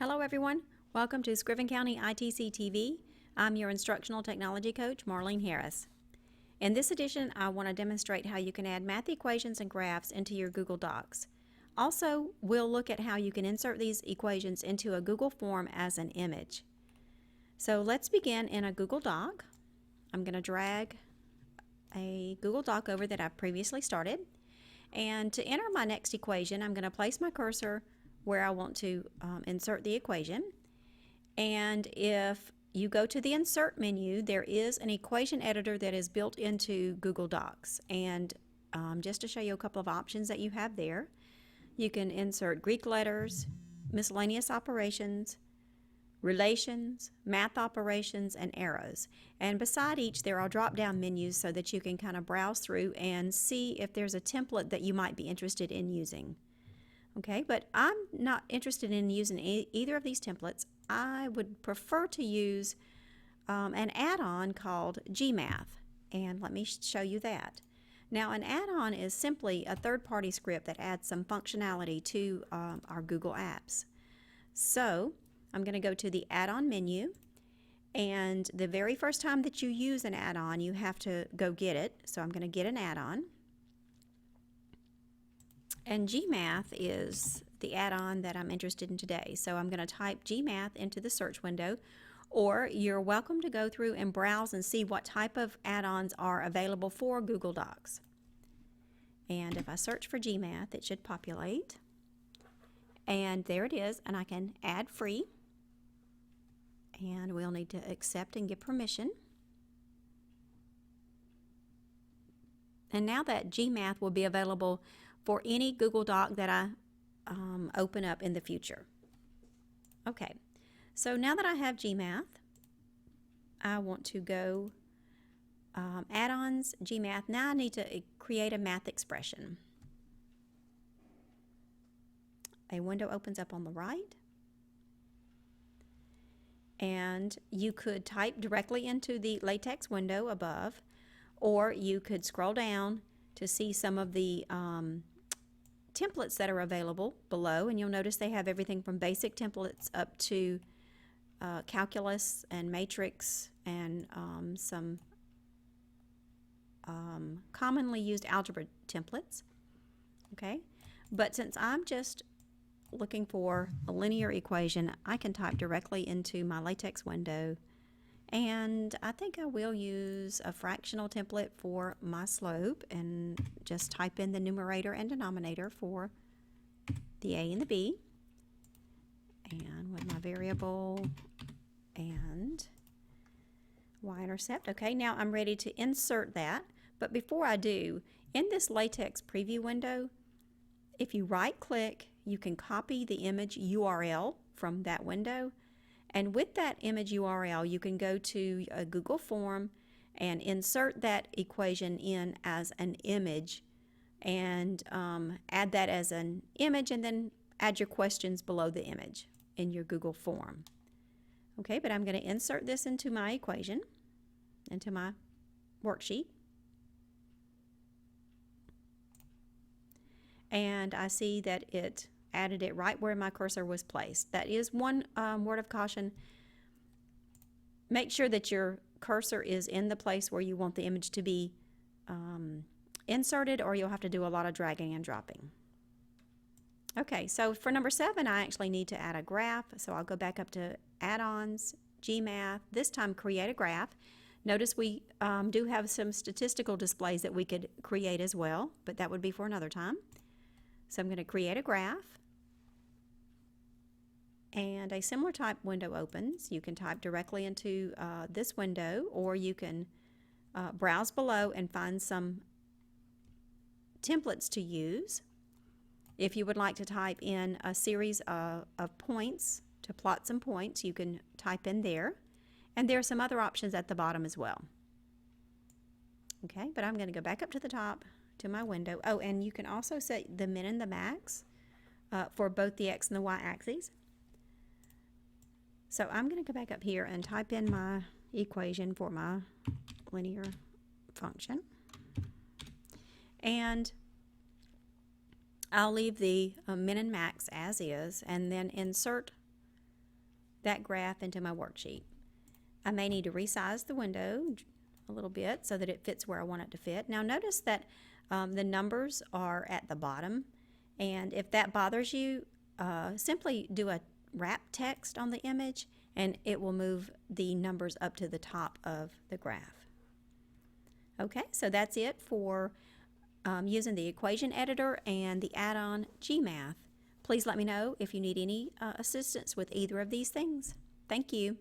Hello everyone, welcome to Scriven County ITC TV. I'm your instructional technology coach, Marlene Harris. In this edition, I want to demonstrate how you can add math equations and graphs into your Google Docs. Also, we'll look at how you can insert these equations into a Google form as an image. So let's begin in a Google Doc. I'm going to drag a Google Doc over that I've previously started. And to enter my next equation, I'm going to place my cursor where I want to insert the equation. And if you go to the Insert menu, there is an equation editor that is built into Google Docs. And just to show you a couple of options that you have there, you can insert Greek letters, miscellaneous operations, relations, math operations, and arrows. And beside each, there are drop-down menus so that you can kind of browse through and see if there's a template that you might be interested in using. Okay, but I'm not interested in using either of these templates. I would prefer to use an add-on called GMath, and let me show you that. Now, an add-on is simply a third-party script that adds some functionality to our Google Apps. So, I'm going to go to the add-on menu, and the very first time that you use an add-on, you have to go get it. So I'm going to get an add-on. And GMath is the add-on that I'm interested in today. So I'm going to type GMath into the search window, or you're welcome to go through and browse and see what type of add-ons are available for Google Docs. And if I search for GMath, it should populate. And there it is, and I can add free. And we'll need to accept and give permission. And now that GMath will be available for any Google Doc that I open up in the future. Okay, so now that I have GMath, I want to go add-ons, GMath. Now I need to create a math expression. A window opens up on the right, and you could type directly into the LaTeX window above, or you could scroll down to see some of the templates that are available below, and you'll notice they have everything from basic templates up to calculus and matrix and some commonly used algebra templates. Okay, but since I'm just looking for a linear equation, I can type directly into my LaTeX window, and I think I will use a fractional template for my slope and just type in the numerator and denominator for the a and the b, and with my variable and y-intercept. Okay, now I'm ready to insert that, but before I do, in this LaTeX preview window, if you right-click, you can copy the image URL from that window, and with that image URL, you can go to a Google form and insert that equation in as an image and add that as an image, and then add your questions below the image in your Google form. Okay, but I'm going to insert this into my equation, into my worksheet. And I see that it added it right where my cursor was placed. That is one word of caution. Make sure that your cursor is in the place where you want the image to be inserted, or you'll have to do a lot of dragging and dropping. Okay, so for number 7, I actually need to add a graph. So I'll go back up to Add-ons, GMath, this time create a graph. Notice we do have some statistical displays that we could create as well, but that would be for another time. So I'm going to create a graph, and a similar type window opens. You can type directly into this window, or you can browse below and find some templates to use. If you would like to type in a series of points to plot some points, you can type in there, and there are some other options at the bottom as well. Okay, but I'm going to go back up to the top to my window. Oh, and you can also set the min and the max for both the x and the y axes. So I'm going to go back up here and type in my equation for my linear function, and I'll leave the min and max as is, and then insert that graph into my worksheet. I may need to resize the window a little bit so that it fits where I want it to fit. Now notice that the numbers are at the bottom, and if that bothers you, simply do a wrap text on the image and it will move the numbers up to the top of the graph. Okay, so that's it for using the equation editor and the add-on GMath. Please let me know if you need any assistance with either of these things. Thank you.